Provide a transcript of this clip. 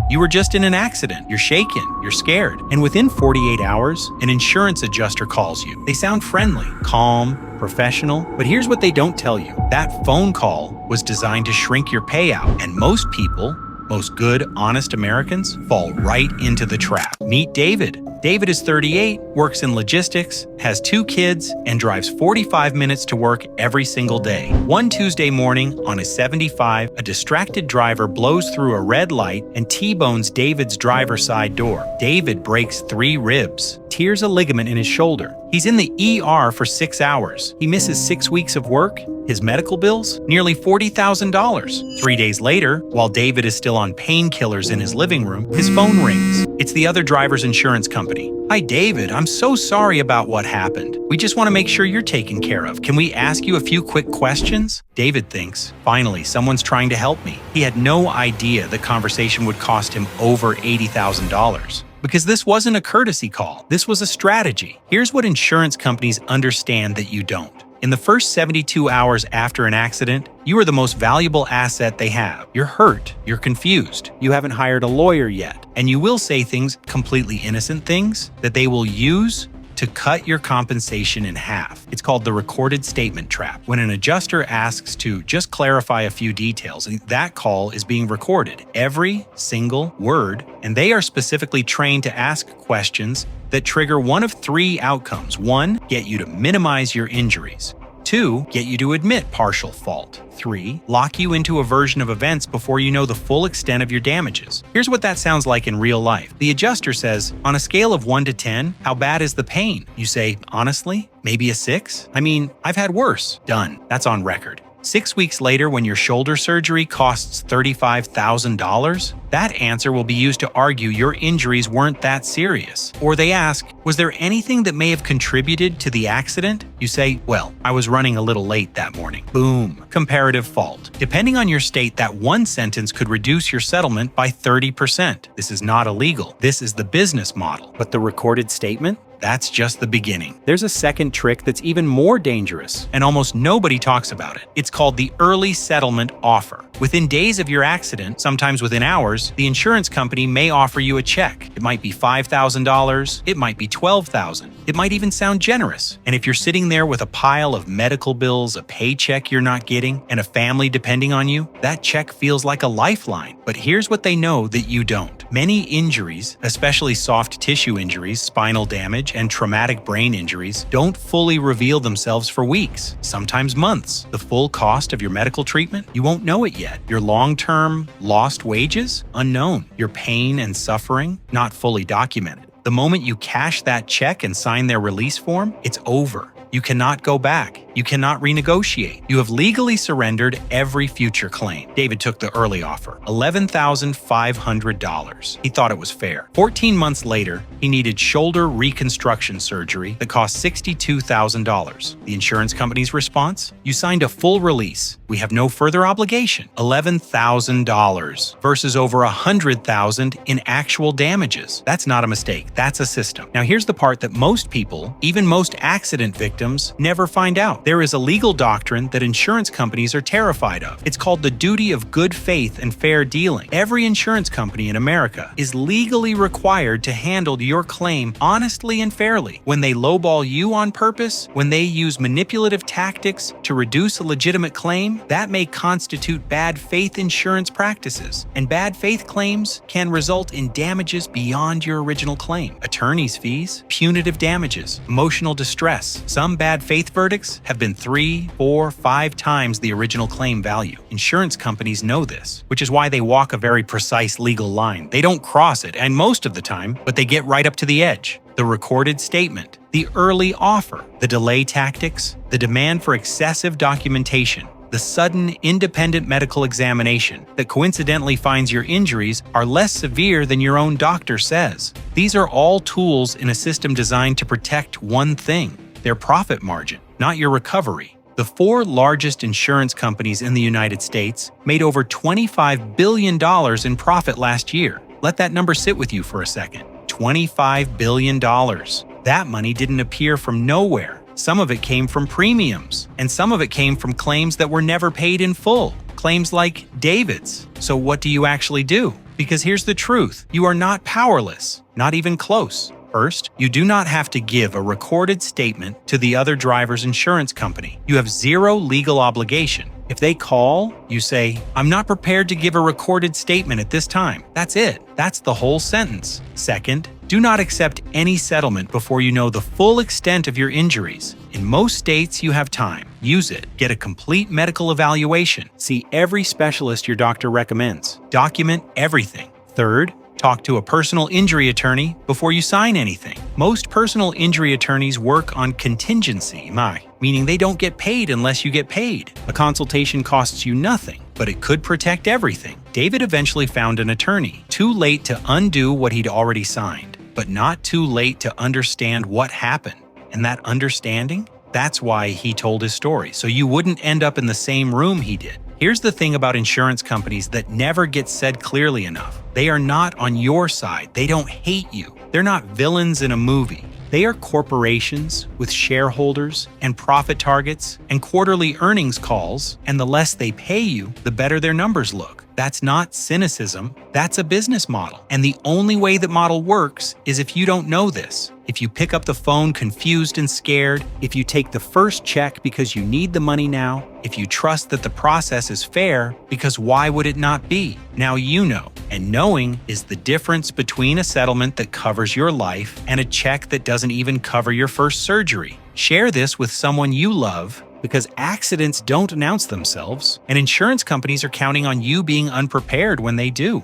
You were just in an accident. You're shaken. You're scared. And within 48 hours, an insurance adjuster calls you. They sound friendly, calm, professional, but here's what they don't tell you. That phone call was designed to shrink your payout, and most people, most good, honest Americans, fall right into the trap. Meet David. David is 38, works in logistics, has 2 kids, and drives 45 minutes to work every single day. One Tuesday morning, on his 75, a distracted driver blows through a red light and T-bones David's driver's side door. David breaks 3 ribs, tears a ligament in his shoulder. He's in the ER for 6 hours. He misses 6 weeks of work. His medical bills? Nearly $40,000. 3 days later, while David is still on painkillers in his living room, his phone rings. It's the other driver's insurance company. "Hi, David. I'm so sorry about what happened. We just want to make sure you're taken care of. Can we ask you a few quick questions?" David thinks, "Finally, someone's trying to help me." He had no idea the conversation would cost him over $80,000. Because this wasn't a courtesy call. This was a strategy. Here's what insurance companies understand that you don't. In the first 72 hours after an accident, you are the most valuable asset they have. You're hurt, you're confused, you haven't hired a lawyer yet, and you will say things, completely innocent things, that they will use to cut your compensation in half. It's called the recorded statement trap. When an adjuster asks to just clarify a few details, that call is being recorded, every single word, and they are specifically trained to ask questions that trigger one of 3 outcomes. 1, get you to minimize your injuries. 2, get you to admit partial fault. 3, lock you into a version of events before you know the full extent of your damages. Here's what that sounds like in real life. The adjuster says, on a scale of 1 to 10, how bad is the pain? You say, honestly, maybe a 6? I mean, I've had worse. Done. That's on record. 6 weeks later, when your shoulder surgery costs $35,000, that answer will be used to argue your injuries weren't that serious. Or they ask, was there anything that may have contributed to the accident? You say, well, I was running a little late that morning. Boom. Comparative fault. Depending on your state, that one sentence could reduce your settlement by 30%. This is not illegal. This is the business model. But the recorded statement? That's just the beginning. There's a second trick that's even more dangerous, and almost nobody talks about it. It's called the early settlement offer. Within days of your accident, sometimes within hours, the insurance company may offer you a check. It might be $5,000, it might be $12,000. It might even sound generous. And if you're sitting there with a pile of medical bills, a paycheck you're not getting, and a family depending on you, that check feels like a lifeline. But here's what they know that you don't. Many injuries, especially soft tissue injuries, spinal damage, and traumatic brain injuries, don't fully reveal themselves for weeks, sometimes months. The full cost of your medical treatment? You won't know it yet. Your long-term lost wages? Unknown. Your pain and suffering? Not fully documented. The moment you cash that check and sign their release form, it's over. You cannot go back. You cannot renegotiate. You have legally surrendered every future claim. David took the early offer, $11,500. He thought it was fair. 14 months later, he needed shoulder reconstruction surgery that cost $62,000. The insurance company's response? You signed a full release. We have no further obligation. $11,000 versus over $100,000 in actual damages. That's not a mistake. That's a system. Now here's the part that most people, even most accident victims, never find out. There is a legal doctrine that insurance companies are terrified of. It's called the duty of good faith and fair dealing. Every insurance company in America is legally required to handle your claim honestly and fairly. When they lowball you on purpose, when they use manipulative tactics to reduce a legitimate claim, that may constitute bad faith insurance practices. And bad faith claims can result in damages beyond your original claim. Attorney's fees, punitive damages, emotional distress. Some bad faith verdicts have been 3, 4, 5 times the original claim value. Insurance companies know this, which is why they walk a very precise legal line. They don't cross it, and most of the time, but they get right up to the edge. The recorded statement, the early offer, the delay tactics, the demand for excessive documentation, the sudden independent medical examination that coincidentally finds your injuries are less severe than your own doctor says. These are all tools in a system designed to protect one thing, their profit margin, not your recovery. The 4 largest insurance companies in the United States made over $25 billion in profit last year. Let that number sit with you for a second. $25 billion. That money didn't appear from nowhere. Some of it came from premiums, and some of it came from claims that were never paid in full. Claims like David's. So what do you actually do? Because here's the truth, you are not powerless, not even close. First, you do not have to give a recorded statement to the other driver's insurance company. You have zero legal obligation. If they call, you say, "I'm not prepared to give a recorded statement at this time." That's it. That's the whole sentence. Second, do not accept any settlement before you know the full extent of your injuries. In most states, you have time. Use it. Get a complete medical evaluation. See every specialist your doctor recommends. Document everything. Third, talk to a personal injury attorney before you sign anything. Most personal injury attorneys work on contingency, meaning they don't get paid unless you get paid. A consultation costs you nothing, but it could protect everything. David eventually found an attorney, too late to undo what he'd already signed, but not too late to understand what happened. And that understanding? That's why he told his story, so you wouldn't end up in the same room he did. Here's the thing about insurance companies that never gets said clearly enough. They are not on your side. They don't hate you. They're not villains in a movie. They are corporations with shareholders and profit targets and quarterly earnings calls, and the less they pay you, the better their numbers look. That's not cynicism, that's a business model. And the only way that model works is if you don't know this. If you pick up the phone confused and scared, if you take the first check because you need the money now, if you trust that the process is fair, because why would it not be? Now you know. And knowing is the difference between a settlement that covers your life and a check that doesn't even cover your first surgery. Share this with someone you love, because accidents don't announce themselves, and insurance companies are counting on you being unprepared when they do.